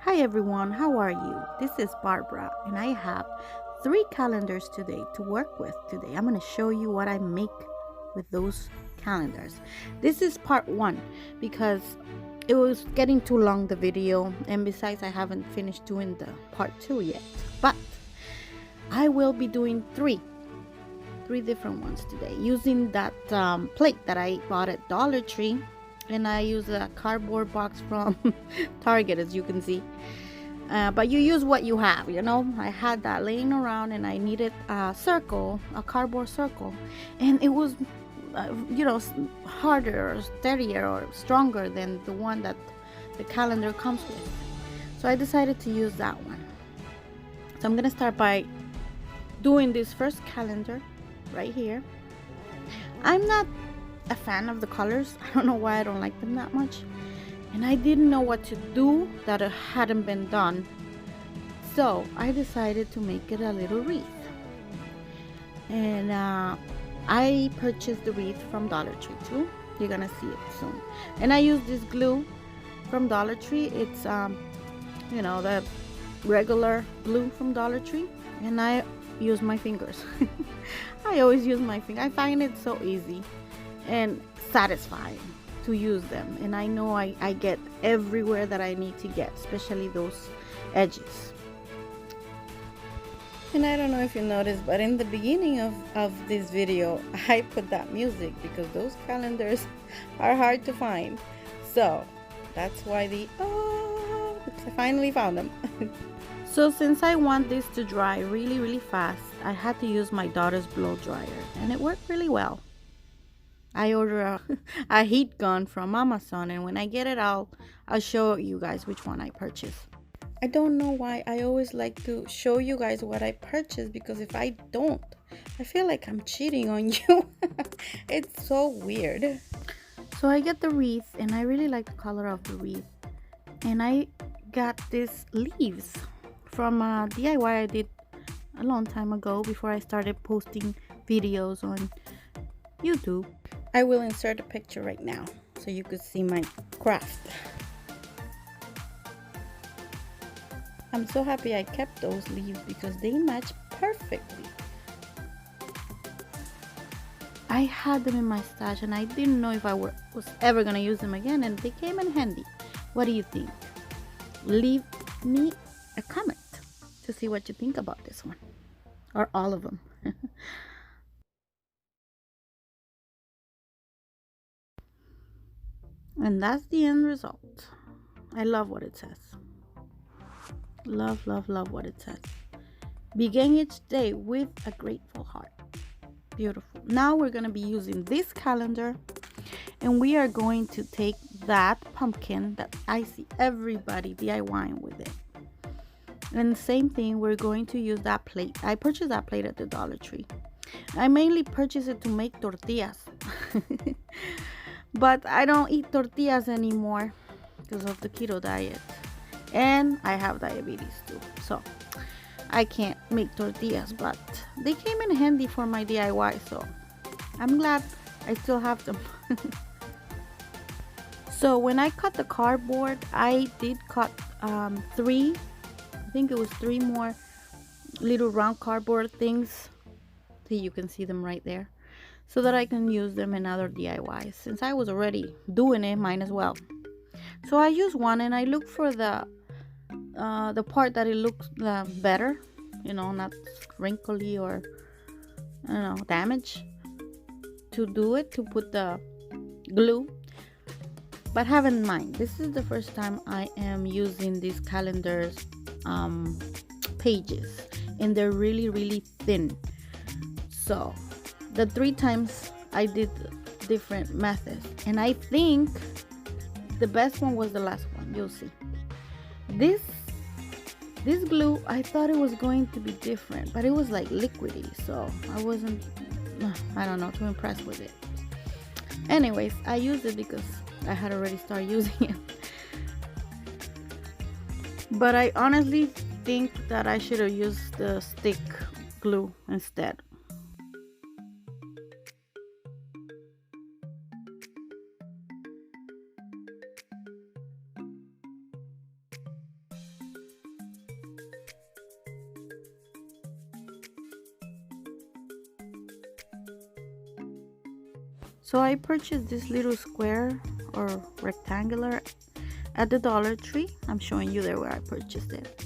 Hi everyone, how are you? This is Barbara and I have three calendars today to work with today. I'm going to show you what I make with those calendars. This is part 1 because it was getting too long the video, and besides I haven't finished doing the part 2 yet. But I will be doing three different ones today using that plate that I bought at Dollar Tree, and I use a cardboard box from Target, as you can see. But you use what you have, I had that laying around and I needed a circle, a cardboard circle, and it was harder or steadier or stronger than the one that the calendar comes with. So I decided to use that one. So I'm gonna start by doing this first calendar right here. I'm not a fan of the colors. I don't know why I don't like them that much, and I didn't know what to do that hadn't been done, so I decided to make it a little wreath. And I purchased the wreath from Dollar Tree too. You're gonna see it soon. And I use this glue from Dollar Tree. It's the regular glue from Dollar Tree, and I use my fingers. I always use my finger. I find it so easy and satisfying to use them, and I know I get everywhere that I need to get, especially those edges. And I don't know if you noticed, but in the beginning of this video I put that music because those calendars are hard to find, so that's why I finally found them. So since I want this to dry really fast, I had to use my daughter's blow dryer, and it worked really well. I ordered a heat gun from Amazon, and when I get it I'll show you guys which one I purchased. I don't know why I always like to show you guys what I purchased, because if I don't, I feel like I'm cheating on you. It's so weird. So I get the wreath, and I really like the color of the wreath, and I got these leaves from a DIY I did a long time ago before I started posting videos on YouTube. I will insert a picture right now so you could see my craft. I'm so happy I kept those leaves because they match perfectly. I had them in my stash and I didn't know if I was ever gonna use them again, and they came in handy. What do you think? Leave me a comment to see what you think about this one, or all of them. And that's the end result. I love what it says. Love what it says. Begin each day with a grateful heart. Beautiful. Now we're going to be using this calendar, and we are going to take that pumpkin that I see everybody DIYing with it. And same thing, we're going to use that plate. I purchased that plate at the Dollar Tree. I mainly purchased it to make tortillas. But I don't eat tortillas anymore because of the keto diet, and I have diabetes too, so I can't make tortillas, but they came in handy for my DIY, so I'm glad I still have them. So when I cut the cardboard, I did cut three, I think it was three more little round cardboard things. See, you can see them right there, so that I can use them in other DIYs. Since I was already doing it, might as well. So I use one, and I look for the part that it looks better, not wrinkly or damaged, to put the glue. But have in mind, this is the first time I am using these calendars pages, and they're really thin. So the 3 times I did different methods, and I think the best one was the last one. You'll see. This glue, I thought it was going to be different, but it was like liquidy, so I wasn't, I don't know, too impressed with it. Anyways, I used it because I had already started using it. But I honestly think that I should have used the stick glue instead. So I purchased this little square or rectangular at the Dollar Tree. I'm showing you there where I purchased it.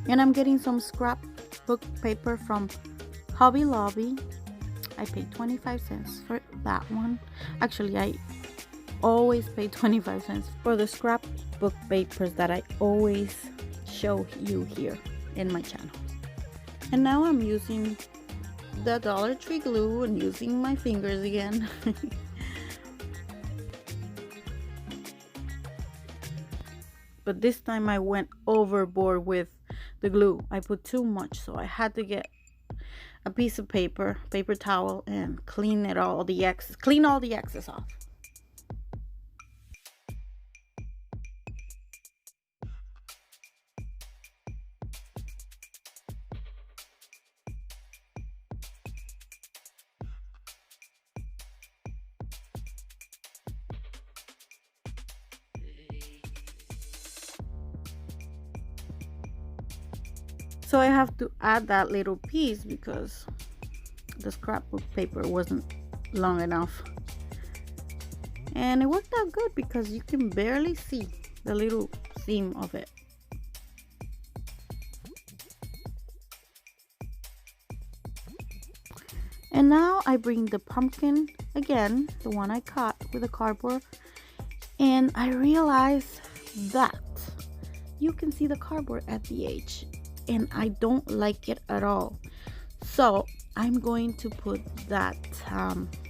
And I'm getting some scrapbook paper from Hobby Lobby. I paid 25 cents for that one. Actually, I always pay 25 cents for the scrapbook papers that I always show you here in my channel. And now I'm using the Dollar Tree glue and using my fingers again. But this time I went overboard with the glue. I put too much, so I had to get a piece of paper towel, and clean all the excess off. So I have to add that little piece because the scrapbook paper wasn't long enough. And it worked out good because you can barely see the little seam of it. And now I bring the pumpkin again, the one I cut with the cardboard, and I realize that you can see the cardboard at the edge, and I don't like it at all. So I'm going to put that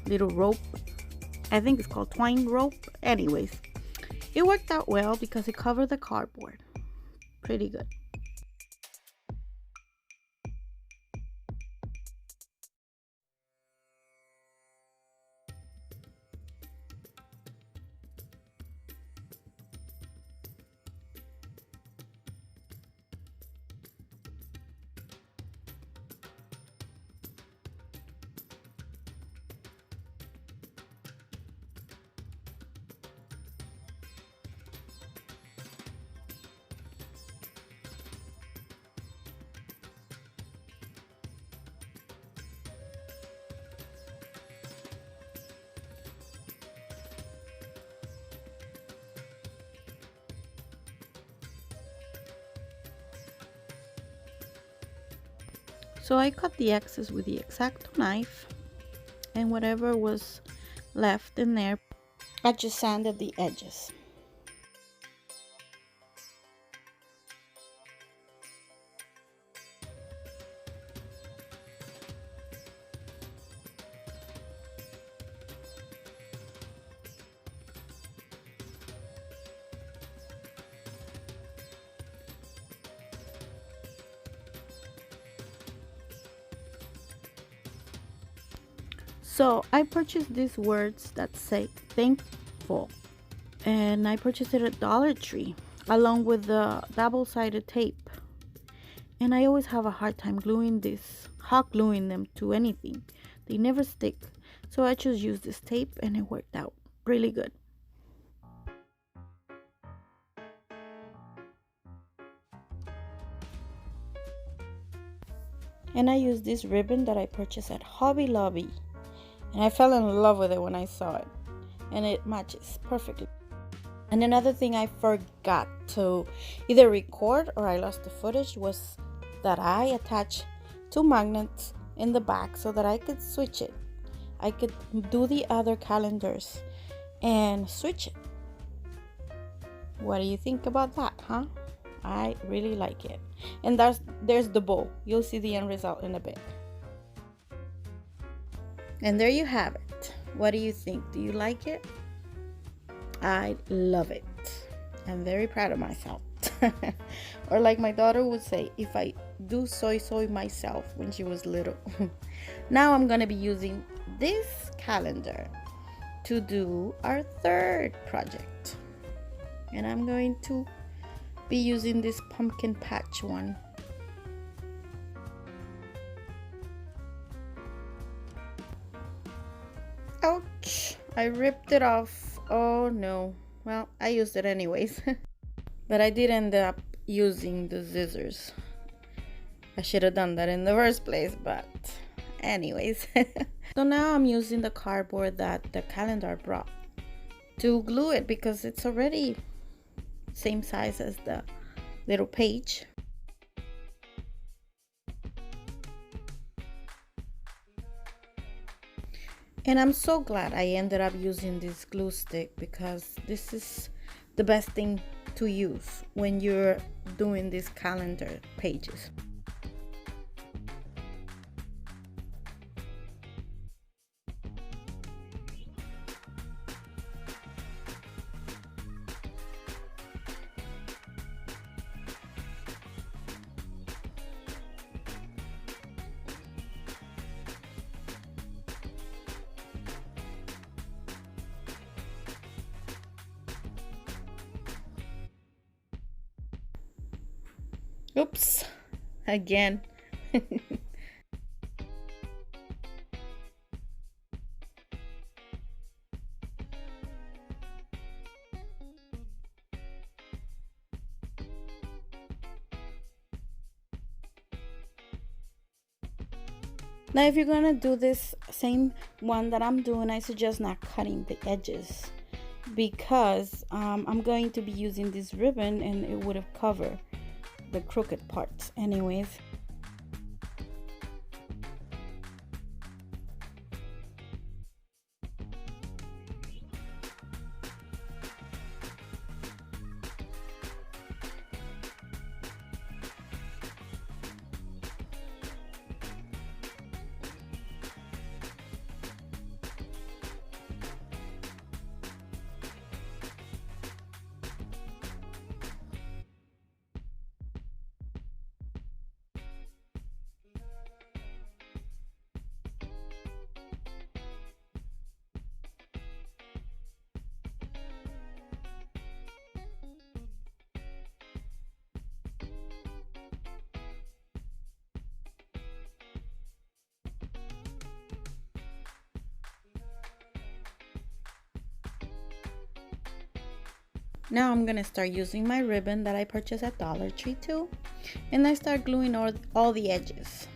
little rope, I think it's called twine rope. Anyways, it worked out well because it covered the cardboard pretty good. So I cut the excess with the X-Acto knife, and whatever was left in there, I just sanded the edges. So I purchased these words that say thankful, and I purchased it at Dollar Tree along with the double-sided tape. And I always have a hard time hot gluing them to anything. They never stick. So I just used this tape and it worked out really good. And I used this ribbon that I purchased at Hobby Lobby. And I fell in love with it when I saw it. And it matches perfectly. And another thing I forgot to either record or I lost the footage was that I attached 2 magnets in the back so that I could switch it. I could do the other calendars and switch it. What do you think about that, huh? I really like it. And there's the bow. You'll see the end result in a bit. And there you have it. What do you think? Do you like it? I love it. I'm very proud of myself. Or like my daughter would say, if I do soy myself when she was little. Now I'm going to be using this calendar to do our third project. And I'm going to be using this pumpkin patch one. Ouch! I ripped it off. Oh no. Well, I used it anyways. But I did end up using the scissors. I should have done that in the first place, but Anyways, so now I'm using the cardboard that the calendar brought to glue it because it's already same size as the little page. And I'm so glad I ended up using this glue stick because this is the best thing to use when you're doing these calendar pages. Oops, again. Now if you're gonna do this same one that I'm doing, I suggest not cutting the edges because I'm going to be using this ribbon and it would have covered the crooked parts anyways. Now I'm gonna start using my ribbon that I purchased at Dollar Tree too, and I start gluing all the edges.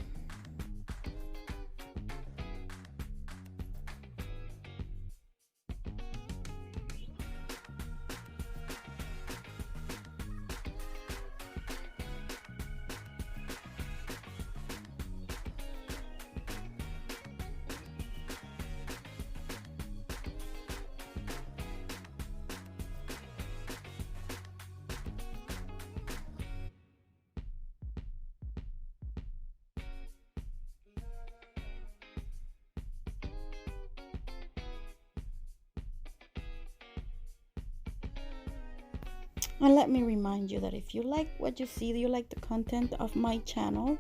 And let me remind you that if you like what you see, you like the content of my channel,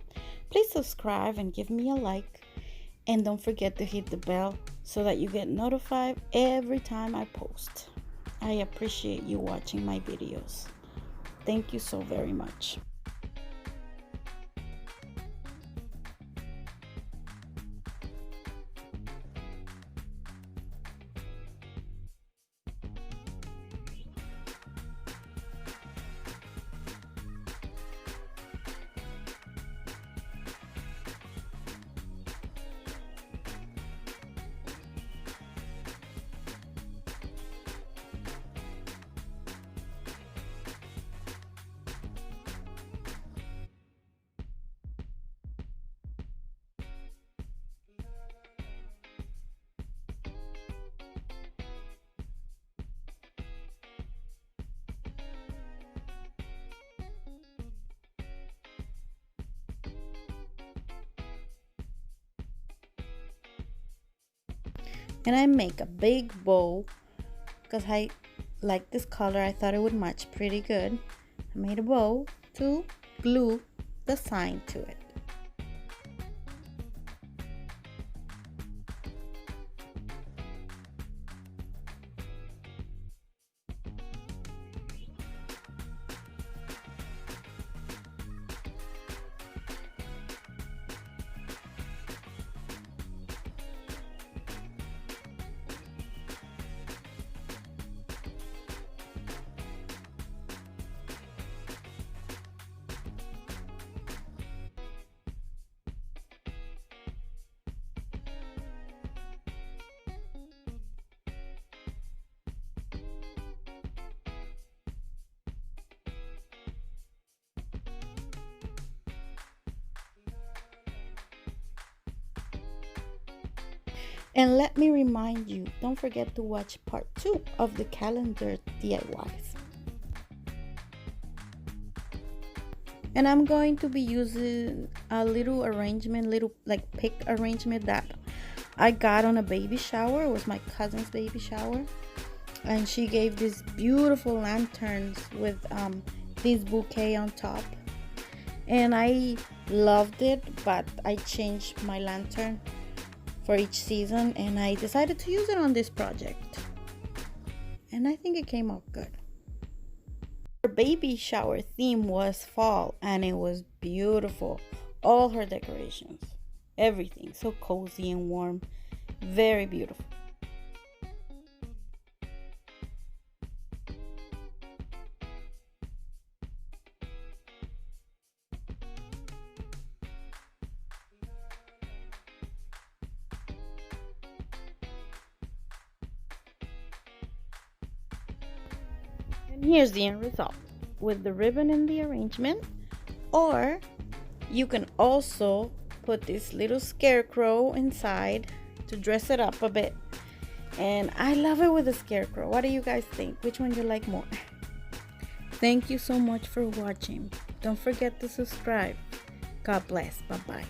please subscribe and give me a like. And don't forget to hit the bell so that you get notified every time I post. I appreciate you watching my videos. Thank you so very much. And I make a big bow because I like this color. I thought it would match pretty good. I made a bow to glue the sign to it. And let me remind you, don't forget to watch part 2 of the calendar DIYs. And I'm going to be using a little arrangement, little like pick arrangement that I got on a baby shower. It was my cousin's baby shower. And she gave these beautiful lanterns with this bouquet on top. And I loved it, but I changed my lantern for each season, and I decided to use it on this project. And I think it came out good. Her baby shower theme was fall, and it was beautiful. All her decorations, everything so cozy and warm, very beautiful. And here's the end result with the ribbon and the arrangement. Or you can also put this little scarecrow inside to dress it up a bit. And I love it with the scarecrow. What do you guys think? Which one you like more? Thank you so much for watching. Don't forget to subscribe. God bless. Bye-bye.